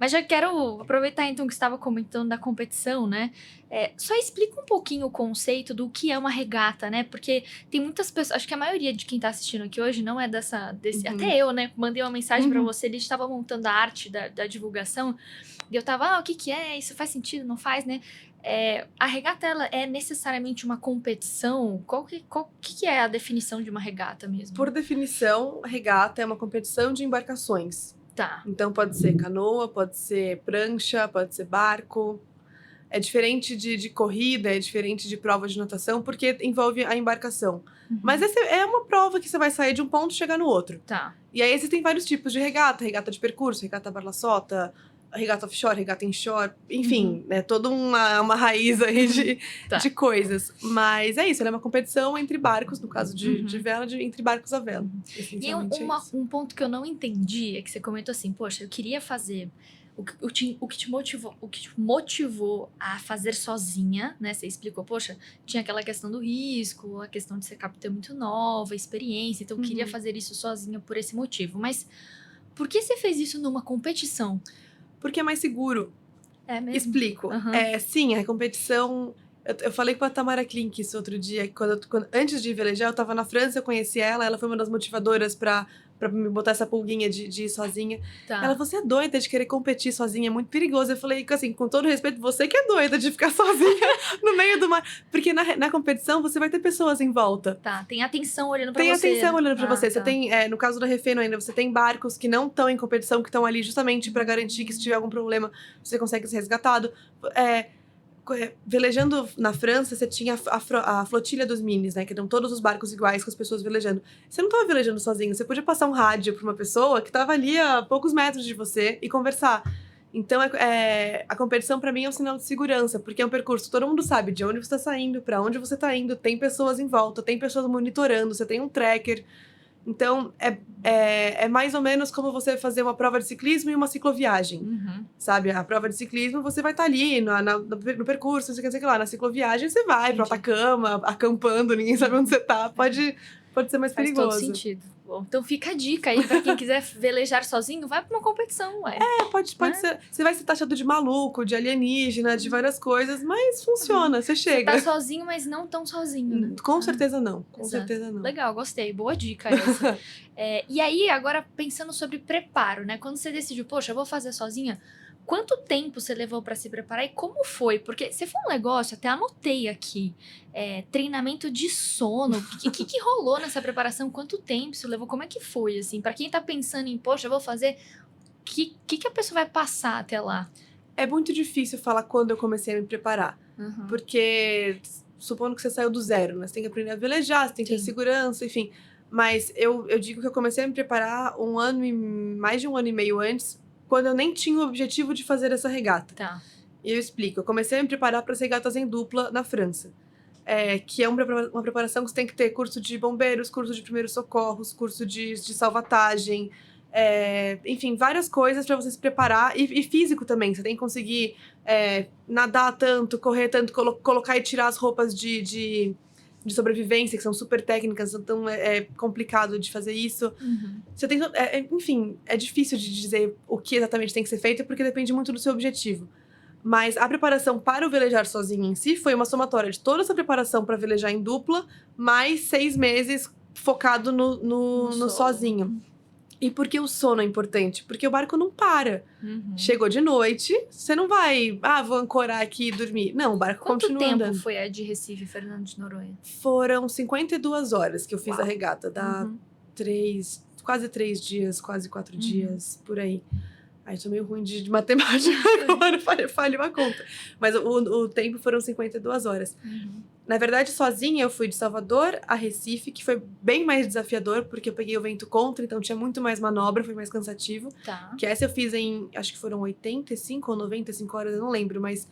Mas já quero aproveitar então que você estava comentando da competição, né? Só explica um pouquinho o conceito do que é uma regata, né? Porque tem muitas pessoas, acho que a maioria de quem tá assistindo aqui hoje não é até eu, né? Mandei uma mensagem pra você, ele estava montando a arte da divulgação, e eu tava, o que que é? Isso faz sentido? Não faz, né? A regata, ela é necessariamente uma competição? Que é a definição de uma regata mesmo? Por definição, regata é uma competição de embarcações. Tá. Então pode ser canoa, pode ser prancha, pode ser barco. É diferente de corrida, é diferente de prova de natação, porque envolve a embarcação. Mas essa é uma prova que você vai sair de um ponto e chegar no outro. Tá. E aí existem vários tipos de regata. Regata de percurso, regata barla-sota, regata offshore, regata inshore. Enfim, é toda uma raiz aí de coisas. Mas é isso, ela é uma competição entre barcos, no caso de vela, entre barcos a vela. E um ponto que eu não entendi é que você comentou assim, poxa, eu queria fazer... O que te motivou a fazer sozinha, né? Você explicou, poxa, tinha aquela questão do risco, a questão de ser capitã muito nova, experiência, então eu queria fazer isso sozinha por esse motivo. Mas por que você fez isso numa competição? Porque é mais seguro. É mesmo? Explico. Sim, a competição... Eu falei com a Tamara Klink isso outro dia, antes de velejar, eu tava na França, eu conheci ela foi uma das motivadoras pra me botar essa pulguinha de ir sozinha. Tá. Ela, você é doida de querer competir sozinha, é muito perigoso. Eu falei, assim, com todo respeito, você que é doida de ficar sozinha no meio do mar. Porque na competição, você vai ter pessoas em volta. Tá, tem atenção olhando pra você. Tem atenção olhando pra você. Tá. Você tem, no caso da Refeno ainda, você tem barcos que não estão em competição, que estão ali justamente pra garantir que se tiver algum problema, você consegue ser resgatado. Velejando na França, você tinha a flotilha dos minis, né? Que eram todos os barcos iguais com as pessoas velejando. Você não estava velejando sozinho, você podia passar um rádio para uma pessoa que estava ali a poucos metros de você e conversar. Então, a competição para mim é um sinal de segurança, porque é um percurso, todo mundo sabe de onde você está saindo, para onde você está indo, tem pessoas em volta, tem pessoas monitorando, você tem um tracker. Então, é mais ou menos como você fazer uma prova de ciclismo e uma cicloviagem, sabe? A prova de ciclismo, você vai estar ali no percurso, você quer dizer que lá, na cicloviagem você vai pro Atacama, acampando, ninguém sabe onde você tá, pode ser mais perigoso. Faz todo sentido. Bom, então fica a dica aí pra quem quiser velejar sozinho, vai pra uma competição, ué. Pode ser. Você vai ser taxado de maluco, de alienígena, de várias coisas, mas funciona, você chega. Você tá sozinho, mas não tão sozinho, né? Com certeza não, com Exato. certeza não. Legal, gostei, boa dica essa. E aí, agora pensando sobre preparo, né? Quando você decidiu, poxa, eu vou fazer sozinha, quanto tempo você levou pra se preparar e como foi? Porque você foi um negócio, até anotei aqui, treinamento de sono, o que rolou nessa preparação? Quanto tempo você levou? Como é que foi, assim? Pra quem tá pensando em, poxa, eu vou fazer, o que a pessoa vai passar até lá? É muito difícil falar quando eu comecei a me preparar, porque supondo que você saiu do zero, né? Você tem que aprender a velejar, você tem que ter segurança, enfim. Mas eu digo que eu comecei a me preparar mais de um ano e meio antes, quando eu nem tinha o objetivo de fazer essa regata. Tá. E eu explico. Eu comecei a me preparar para as regatas em dupla na França. Que é uma preparação que você tem que ter curso de bombeiros, curso de primeiros socorros, curso de salvatagem, enfim, várias coisas para você se preparar. E físico também. Você tem que conseguir nadar tanto, correr tanto, colocar e tirar as roupas de sobrevivência, que são super técnicas, então é complicado de fazer isso. Você tem, enfim, é difícil de dizer o que exatamente tem que ser feito, porque depende muito do seu objetivo. Mas a preparação para o velejar sozinho em si foi uma somatória de toda essa preparação para velejar em dupla, mais 6 meses focado no sozinho. E por que o sono é importante? Porque o barco não para. Chegou de noite, você não vai... vou ancorar aqui e dormir. Não, o barco continua andando. Quanto tempo foi a de Recife, Fernando de Noronha? Foram 52 horas que eu fiz a regata. Dá quase 3 dias, quase 4 dias, por aí. Ai, tô meio ruim de matemática agora, falhou a conta. Mas o tempo foram 52 horas. Na verdade, sozinha, eu fui de Salvador a Recife, que foi bem mais desafiador, porque eu peguei o vento contra, então tinha muito mais manobra, foi mais cansativo. Tá. Que essa eu fiz acho que foram 85 ou 95 horas, eu não lembro, mas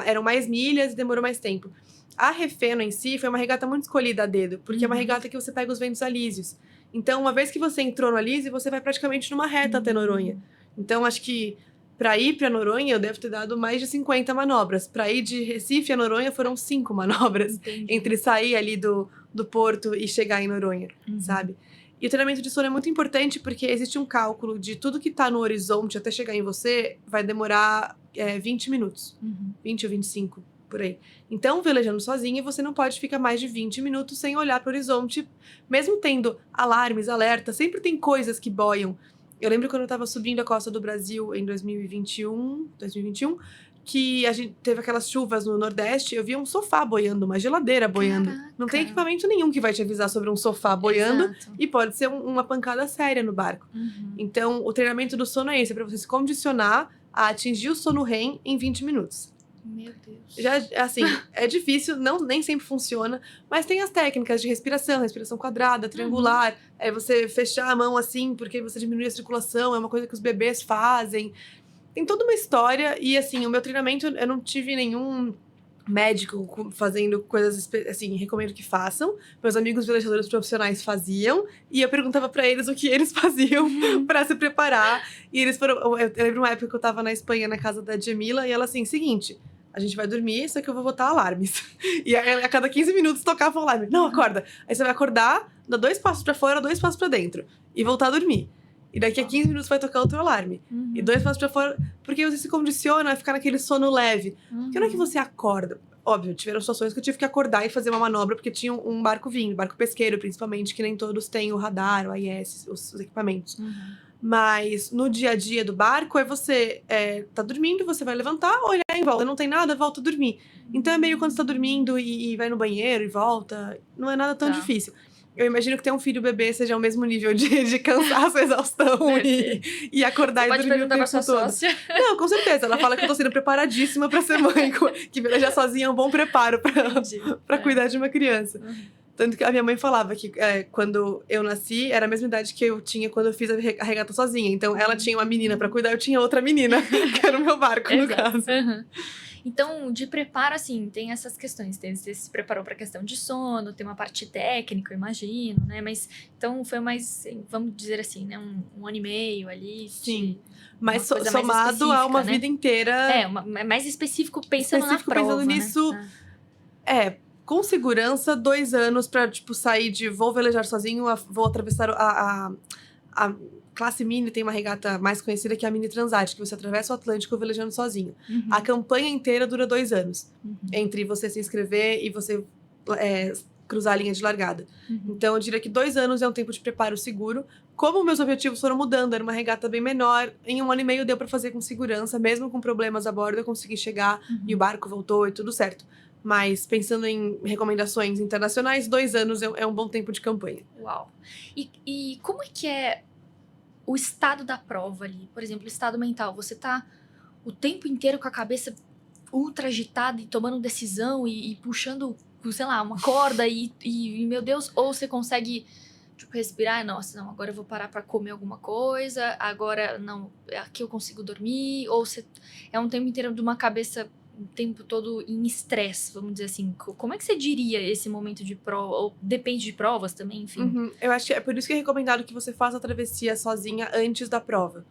eram mais milhas e demorou mais tempo. A Refeno em si foi uma regata muito escolhida a dedo, porque é uma regata que você pega os ventos alísios. Então, uma vez que você entrou no Alísio, você vai praticamente numa reta até Noronha. Então, acho que para ir para Noronha, eu devo ter dado mais de 50 manobras. Para ir de Recife a Noronha, foram 5 manobras. Entendi. Entre sair ali do porto e chegar em Noronha, sabe? E o treinamento de sono é muito importante porque existe um cálculo de tudo que tá no horizonte até chegar em você vai demorar 20 minutos. 20 ou 25, por aí. Então, velejando sozinha, você não pode ficar mais de 20 minutos sem olhar para o horizonte, mesmo tendo alarmes, alertas, sempre tem coisas que boiam. Eu lembro quando eu tava subindo a costa do Brasil em 2021, que a gente teve aquelas chuvas no Nordeste, eu via um sofá boiando, uma geladeira boiando. Caraca. Não tem equipamento nenhum que vai te avisar sobre um sofá boiando. Exato. E pode ser uma pancada séria no barco. Então, o treinamento do sono é esse, é pra você se condicionar a atingir o sono REM em 20 minutos. Meu Deus. Já, assim, é difícil, nem sempre funciona, mas tem as técnicas de respiração quadrada, triangular, é você fechar a mão assim, porque você diminui a circulação, é uma coisa que os bebês fazem. Tem toda uma história, e assim, o meu treinamento, eu não tive nenhum médico fazendo coisas assim, recomendo que façam. Meus amigos velejadores profissionais faziam, e eu perguntava pra eles o que eles faziam pra se preparar. E eles foram. Eu lembro uma época que eu tava na Espanha, na casa da Jamila, e ela assim: seguinte, a gente vai dormir, só que eu vou botar alarmes. E aí, a cada 15 minutos tocava o alarme. Não, acorda. Aí você vai acordar, dá 2 passos pra fora, 2 passos pra dentro. E voltar a dormir. E daqui a 15 minutos vai tocar outro alarme. E 2 passos pra fora. Porque você se condiciona a ficar naquele sono leve. Porque não é que você acorda. Óbvio, tiveram situações que eu tive que acordar e fazer uma manobra, porque tinha um barco vindo, barco pesqueiro, principalmente, que nem todos têm o radar, o AIS, os equipamentos. Mas no dia a dia do barco, você tá dormindo, você vai levantar, olhar em volta, não tem nada, volta a dormir. Então é meio quando você tá dormindo e vai no banheiro e volta, não é nada tão difícil. Eu imagino que ter um filho bebê seja o mesmo nível de cansaço, exaustão e acordar você e dormir o tempo todo. Sócia. Não, com certeza. Ela fala que eu tô sendo preparadíssima pra ser mãe, que velejar sozinha é um bom preparo pra cuidar de uma criança. Tanto que a minha mãe falava que quando eu nasci, era a mesma idade que eu tinha quando eu fiz a regata sozinha. Então, ela tinha uma menina pra cuidar, eu tinha outra menina, que era o meu barco, no caso. Então, de preparo, assim, tem essas questões. Você se preparou pra questão de sono, tem uma parte técnica, eu imagino, né? Mas, então, foi mais, vamos dizer assim, né? Um ano e meio ali. Sim. Mas somado mais a uma né? vida inteira... mais específico pensando na prova, pensando nisso, com segurança, 2 anos pra, tipo, sair de vou velejar sozinho, vou atravessar a classe mini. Tem uma regata mais conhecida que é a Mini Transat, que você atravessa o Atlântico velejando sozinho. A campanha inteira dura 2 anos. Entre você se inscrever e você cruzar a linha de largada. Então, eu diria que 2 anos é um tempo de preparo seguro. Como meus objetivos foram mudando, era uma regata bem menor, em 1 ano e meio deu pra fazer com segurança, mesmo com problemas a bordo, eu consegui chegar e o barco voltou e tudo certo. Mas, pensando em recomendações internacionais, 2 anos é um bom tempo de campanha. Uau! E como é que é o estado da prova ali? Por exemplo, o estado mental. Você tá o tempo inteiro com a cabeça ultra agitada e tomando decisão e puxando, sei lá, uma corda e meu Deus, ou você consegue, tipo, respirar, nossa, não, agora eu vou parar pra comer alguma coisa, agora, não, aqui eu consigo dormir, ou você é um tempo inteiro de uma cabeça o tempo todo em estresse, vamos dizer assim. Como é que você diria esse momento de prova? Ou depende de provas também, enfim? Eu acho que é por isso que é recomendado que você faça a travessia sozinha antes da prova.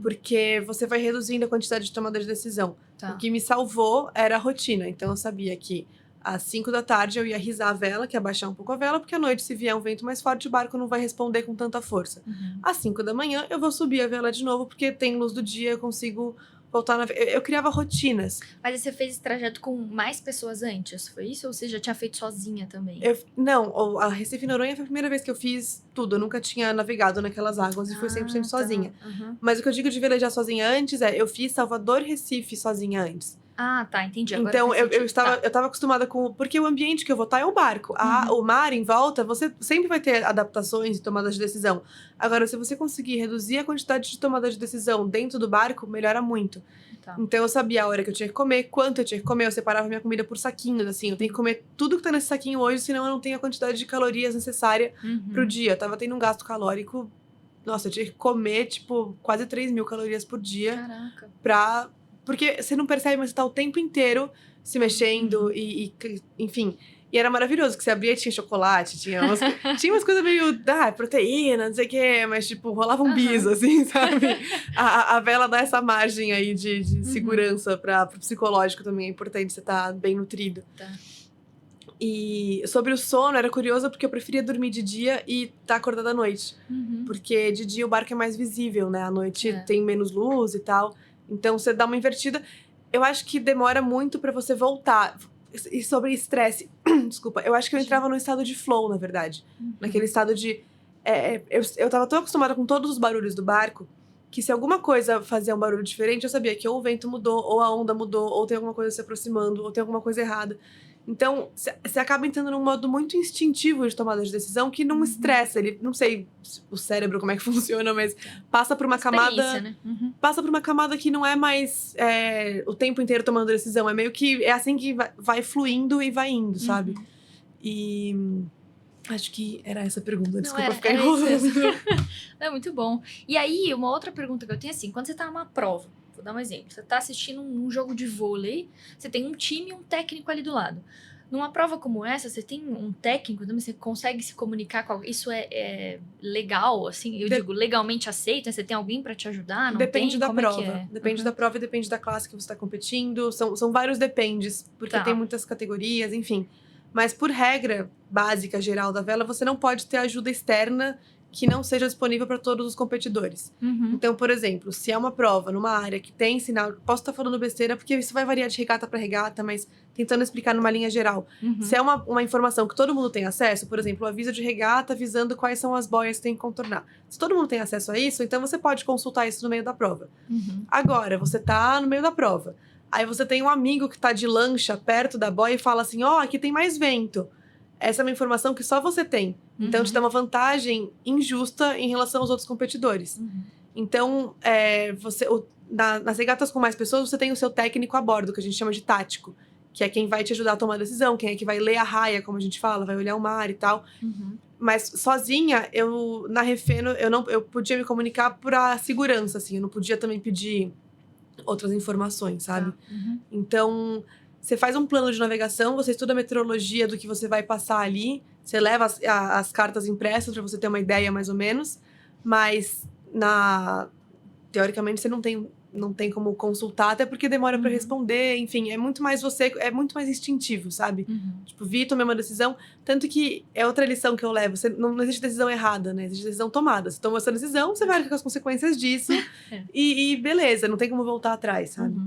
Porque você vai reduzindo a quantidade de tomada de decisão. O que me salvou era a rotina. Então, eu sabia que às 5 da tarde eu ia risar a vela, que é abaixar um pouco a vela, porque à noite, se vier um vento mais forte, o barco não vai responder com tanta força. Às 5 da manhã, eu vou subir a vela de novo, porque tem luz do dia, eu consigo voltar na... Eu criava rotinas. Mas você fez esse trajeto com mais pessoas antes, foi isso? Ou você já tinha feito sozinha também? Não, a Recife Noronha foi a primeira vez que eu fiz tudo. Eu nunca tinha navegado naquelas águas e fui 100% sozinha. Mas o que eu digo de velejar sozinha antes eu fiz Salvador e Recife sozinha antes. Ah, tá, entendi. Agora então, eu tava acostumada com... Porque o ambiente que eu vou estar é o barco. O mar em volta, você sempre vai ter adaptações e tomadas de decisão. Agora, se você conseguir reduzir a quantidade de tomada de decisão dentro do barco, melhora muito. Então, eu sabia a hora que eu tinha que comer, quanto eu tinha que comer. Eu separava minha comida por saquinhos, assim. Eu tenho que comer tudo que tá nesse saquinho hoje, senão eu não tenho a quantidade de calorias necessária pro dia. Eu tava tendo um gasto calórico... Nossa, eu tinha que comer, tipo, quase 3.000 calorias por dia. Caraca. Porque você não percebe, mas você tá o tempo inteiro se mexendo enfim. E era maravilhoso, que você abria e tinha chocolate, tinha umas coisas meio, proteína, não sei o quê, mas, tipo, rolava um bis, assim, sabe? A vela dá essa margem aí de segurança pro psicológico também, é importante você estar bem nutrido. E sobre o sono, era curioso porque eu preferia dormir de dia e estar acordada à noite. Porque de dia o barco é mais visível, né? À noite tem menos luz e tal. Então você dá uma invertida. Eu acho que demora muito pra você voltar. E sobre estresse, desculpa, eu acho que eu entrava num estado de flow, na verdade. Naquele estado de. Eu tava tão acostumada com todos os barulhos do barco que se alguma coisa fazia um barulho diferente, eu sabia que ou o vento mudou, ou a onda mudou, ou tem alguma coisa se aproximando, ou tem alguma coisa errada. Então, você acaba entrando num modo muito instintivo de tomada de decisão que não estressa. Ele, não sei o cérebro como é que funciona, mas passa por uma camada. Né? Passa por uma camada que não é mais o tempo inteiro tomando decisão. É meio que é assim que vai fluindo e vai indo, sabe? E acho que era essa a pergunta. Desculpa ficar enrolando. É muito bom. E aí, uma outra pergunta que eu tenho é assim: quando você tá numa prova, vou dar um exemplo, você tá assistindo um jogo de vôlei, você tem um time e um técnico ali do lado. Numa prova como essa, você tem um técnico, também você consegue se comunicar com alguém. Isso é legal, assim, eu digo, legalmente aceito? Você tem alguém pra te ajudar? Não Depende tem? da Como prova. é que é? Depende da prova e depende da classe que você está competindo. São vários dependes, porque tem muitas categorias, enfim. Mas por regra básica, geral da vela, você não pode ter ajuda externa que não seja disponível para todos os competidores. Então, por exemplo, se é uma prova numa área que tem sinal... Posso estar falando besteira, porque isso vai variar de regata para regata, mas tentando explicar numa linha geral. Se é uma informação que todo mundo tem acesso, por exemplo, o aviso de regata avisando quais são as boias que tem que contornar. Se todo mundo tem acesso a isso, então você pode consultar isso no meio da prova. Agora, você tá no meio da prova. Aí você tem um amigo que tá de lancha perto da boia e fala assim, aqui tem mais vento. Essa é uma informação que só você tem. Então, te dá uma vantagem injusta em relação aos outros competidores. Então, nas regatas com mais pessoas, você tem o seu técnico a bordo, que a gente chama de tático. Que é quem vai te ajudar a tomar a decisão, quem é que vai ler a raia, como a gente fala, vai olhar o mar e tal. Mas sozinha, na Refeno, eu podia me comunicar por a segurança, assim. Eu não podia também pedir outras informações, sabe? Então... Você faz um plano de navegação, você estuda a meteorologia do que você vai passar ali, você leva as cartas impressas para você ter uma ideia mais ou menos, mas teoricamente você não tem como consultar, até porque demora para responder, enfim, é muito mais instintivo, sabe? Tipo, tomei uma decisão, tanto que é outra lição que eu levo, não existe decisão errada, né? Existe decisão tomada. Você tomou essa decisão, você vai arcar com as consequências disso e beleza, não tem como voltar atrás, sabe?